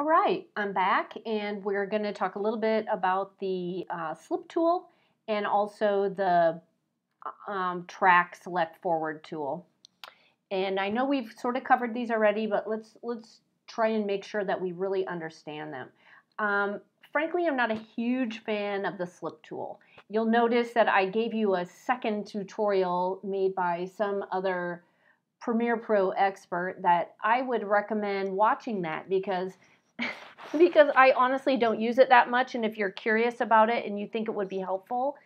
All right, I'm back and we're going to talk a little bit about the slip tool and also the track select forward tool. And I know we've sort of covered these already, but let's try and make sure that we really understand them. Frankly, I'm not a huge fan of the slip tool. You'll notice that I gave you a second tutorial made by some other Premiere Pro expert that I would recommend watching that because I honestly don't use it that much, and if you're curious about it and you think it would be helpful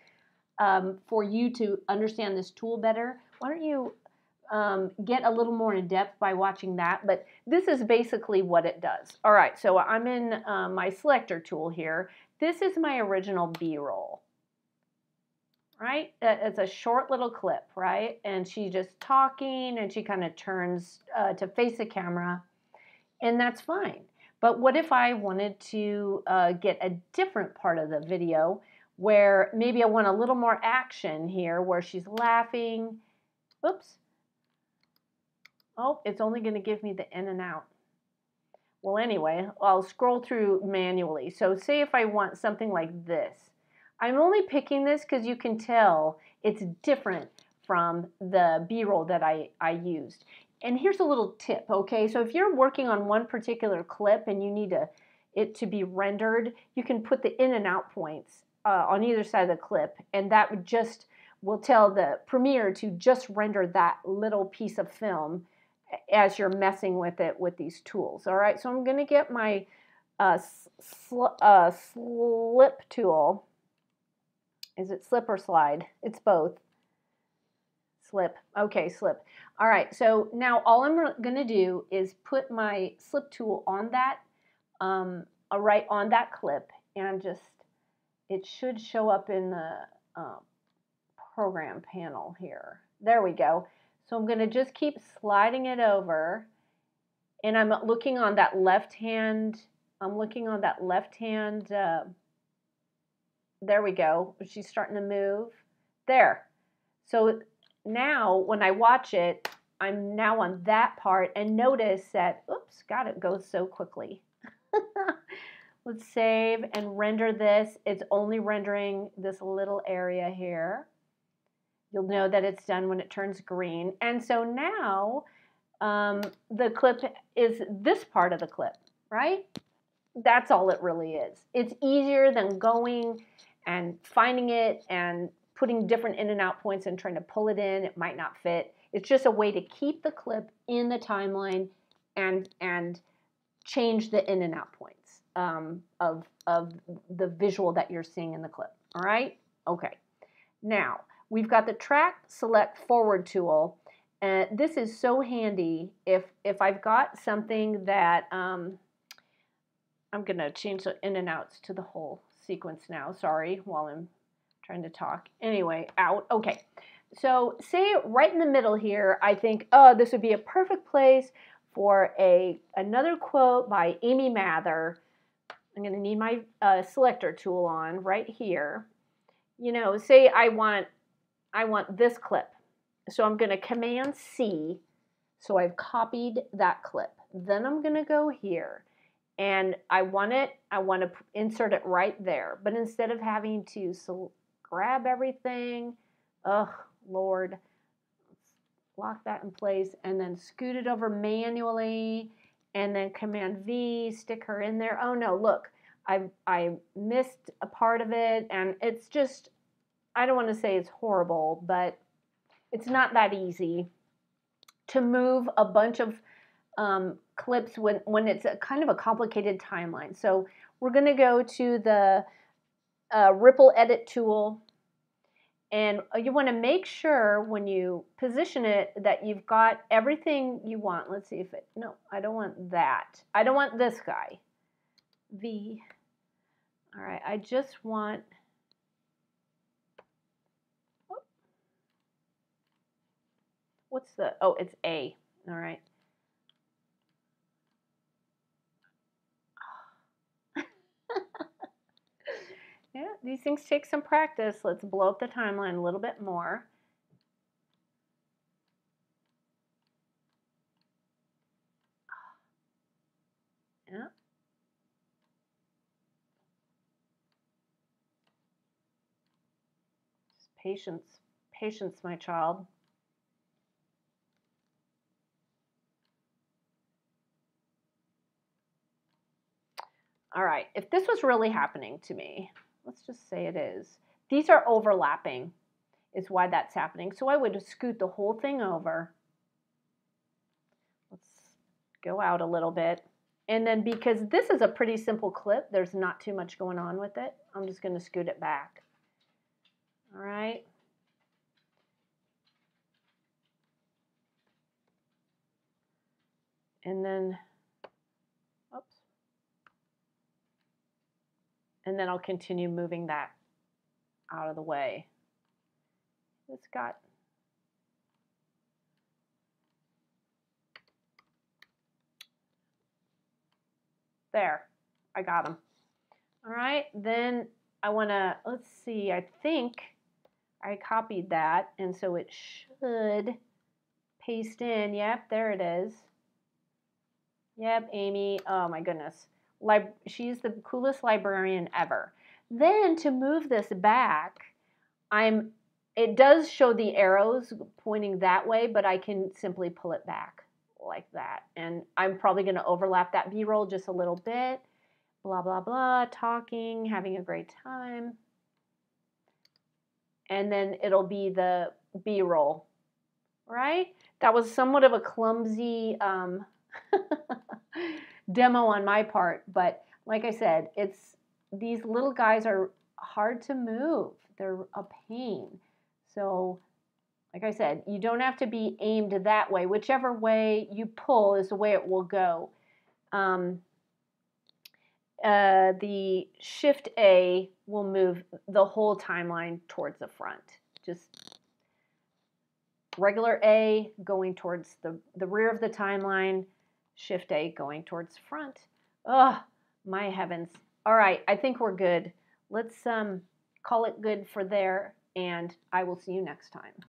for you to understand this tool better, why don't you get a little more in depth by watching that? But this is basically what it does. All right, so I'm in my selector tool here. This is my original B-roll, right? It's a short little clip, right? And she's just talking and she kind of turns to face the camera, and that's fine. But what if I wanted to get a different part of the video where maybe I want a little more action here where she's laughing. Oops. Oh, it's only going to give me the in and out. Well, anyway, I'll scroll through manually. So say if I want something like this. I'm only picking this because you can tell it's different from the B-roll that I used. And here's a little tip, okay? So if you're working on one particular clip and you need it to be rendered, you can put the in and out points on either side of the clip, and that will tell the Premiere to just render that little piece of film as you're messing with it with these tools. All right, so I'm going to get my slip tool. Is it slip or slide? It's both. Slip. Okay, slip. All right, so now all I'm going to do is put my slip tool on that, right on that clip, and it should show up in the program panel here. There we go. So I'm going to just keep sliding it over, and I'm looking on that left hand. There we go. She's starting to move. There. So now when I watch it, I'm now on that part, and notice that, oops, God, it goes so quickly. Let's save and render this. It's only rendering this little area here. You'll know that it's done when it turns green. And so now the clip is this part of the clip, right? That's all it really is. It's easier than going and finding it and putting different in and out points and trying to pull it in. It might not fit. It's just a way to keep the clip in the timeline and change the in and out points of the visual that you're seeing in the clip. All right? Okay. Now, we've got the track select forward tool. This is so handy if I've got something that I'm going to change the in and outs to the whole sequence now. Sorry, while I'm trying to talk. Anyway, out. Okay. So say right in the middle here, I think, oh, this would be a perfect place for another quote by Amy Mather. I'm going to need my selector tool on right here. You know, say I want this clip. So I'm going to Command C. So I've copied that clip. Then I'm going to go here. And I want to insert it right there. But instead of having to grab everything, ugh, Lord, let's lock that in place and then scoot it over manually and then Command V, stick her in there. Oh no, look, I missed a part of it, and it's just, I don't want to say it's horrible, but it's not that easy to move a bunch of clips when it's a kind of a complicated timeline. So we're going to go to the ripple edit tool, and you want to make sure when you position it that you've got everything you want. Let's see if it, no, I don't want that. I don't want this guy. V. All right, I just want, what's the, oh, it's A. All right. Yeah, these things take some practice. Let's blow up the timeline a little bit more. Yeah. Patience, patience, my child. All right, if this was really happening to me, let's just say it is. These are overlapping, is why that's happening. So I would scoot the whole thing over. Let's go out a little bit. And then because this is a pretty simple clip, there's not too much going on with it, I'm just going to scoot it back. All right. And then, oops. And then I'll continue moving that out of the way. It's got there. I got them. All right, then I want to, let's see, I think I copied that, and so it should paste in. Yep, there it is. Yep, Amy, oh my goodness. She's the coolest librarian ever. Then to move this back, it does show the arrows pointing that way, but I can simply pull it back like that. And I'm probably going to overlap that B-roll just a little bit. Blah, blah, blah, talking, having a great time. And then it'll be the B-roll, right? That was somewhat of a clumsy demo on my part, but like I said, these little guys are hard to move. They're a pain. So, like I said, you don't have to be aimed that way. Whichever way you pull is the way it will go. The Shift A will move the whole timeline towards the front. Just regular A going towards the rear of the timeline, Shift A going towards front. Oh, my heavens. All right, I think we're good. Let's call it good for there, and I will see you next time.